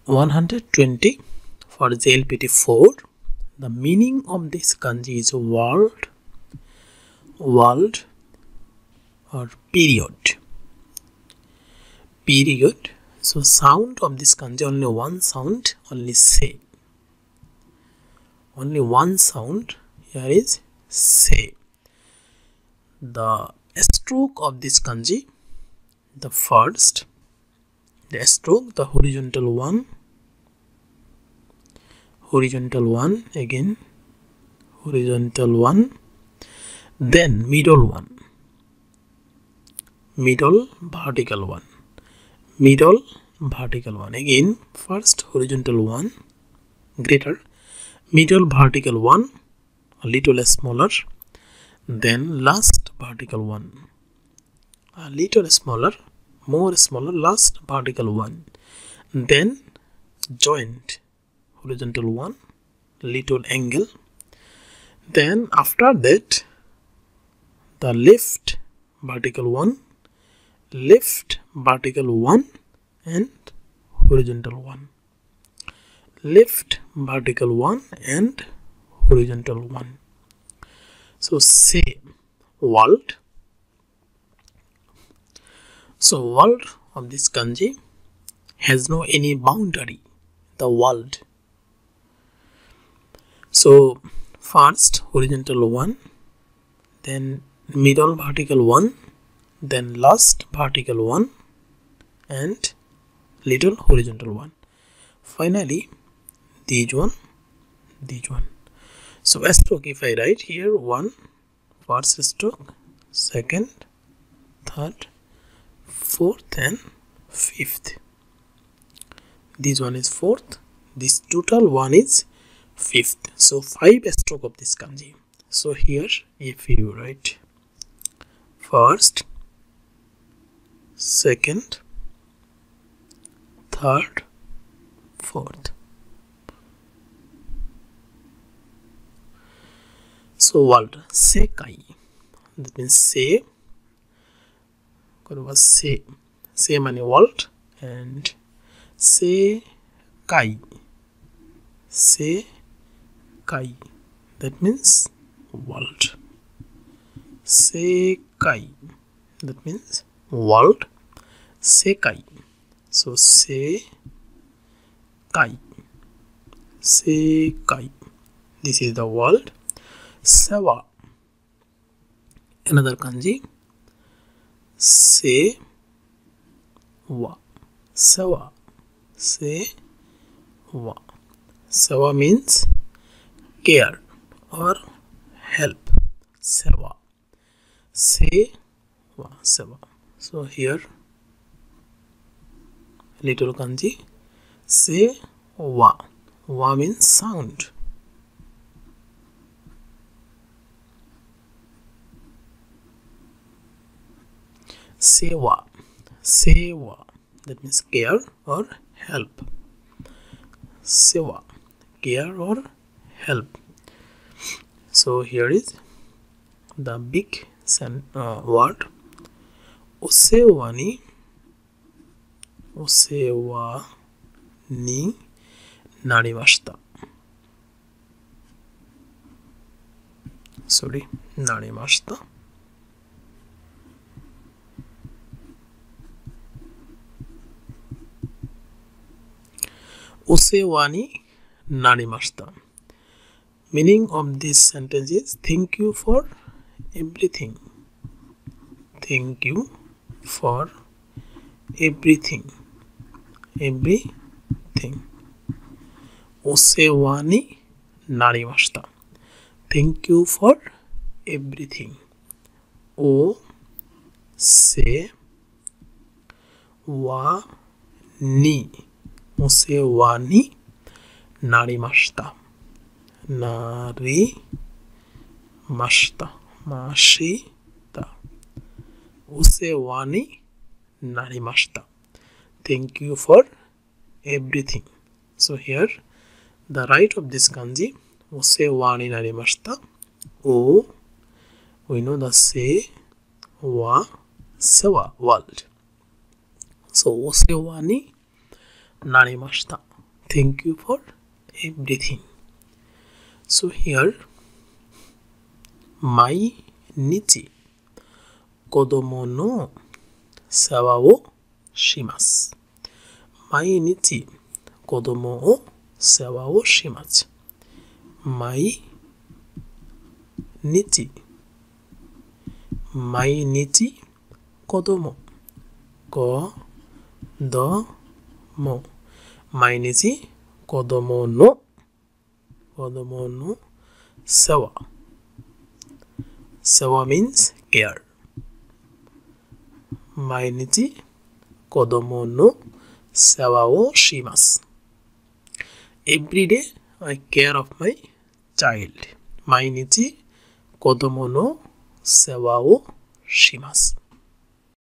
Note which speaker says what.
Speaker 1: 120 for JLPT 4. The meaning of this kanji is world, or period. Period. So sound of this kanji, only one sound, only say. Only one sound here is say. The stroke of this kanji, the first, the stroke, the horizontal one, again horizontal one, then middle one, middle vertical one, again first horizontal one, greater, middle vertical one, a little smaller, then last vertical one, a little smaller, more smaller, last vertical one, then joint, horizontal one, little angle, then after that the left vertical one, and horizontal one, left vertical one and horizontal one. So say world. So world of this kanji has no any boundary, the world. So first horizontal one, then middle vertical one, then last vertical one and little horizontal one, finally these one. So stroke, if I write here one, first stroke, second, third, fourth and fifth. This one is fourth, this total one is fifth. So 5 stroke of this kanji. So here if you write first, second, third, fourth. So world, sekai, that means say, say means world, and sekai, that means world. Sekai, that means world. Sekai, so sekai, this is the world. Sewa, another kanji, sewa, sewa means care or help. Sewa, sewa. So here little kanji, sewa, wa means sound. Sewa, that means care or help. Sewa, care or help. So here is the big word, osewa ni narimashita. Narimashita. Osewa ni narimashita. Meaning of this sentence is thank you for everything. Thank you for everything. Osewa ni narimashita. Thank you for everything. O se wa ni. Osewa ni narimashita. Mashita. Osewa ni narimashita. Thank you for everything. So here the right of this kanji, osewa ni narimashita. O, we know the se, wa, sewa, world. So osewa ni narimashita, thank you for everything. So here mainichi kodomo no sewa wo shimasu. Mainichi kodomo o sewa wo shimasu. Mainichi kodomo mainichi kodomo no sewa means care. Mainichi kodomo no sewa wo shimasu. Every day I care of my child. Mainichi kodomo no sewa wo shimasu.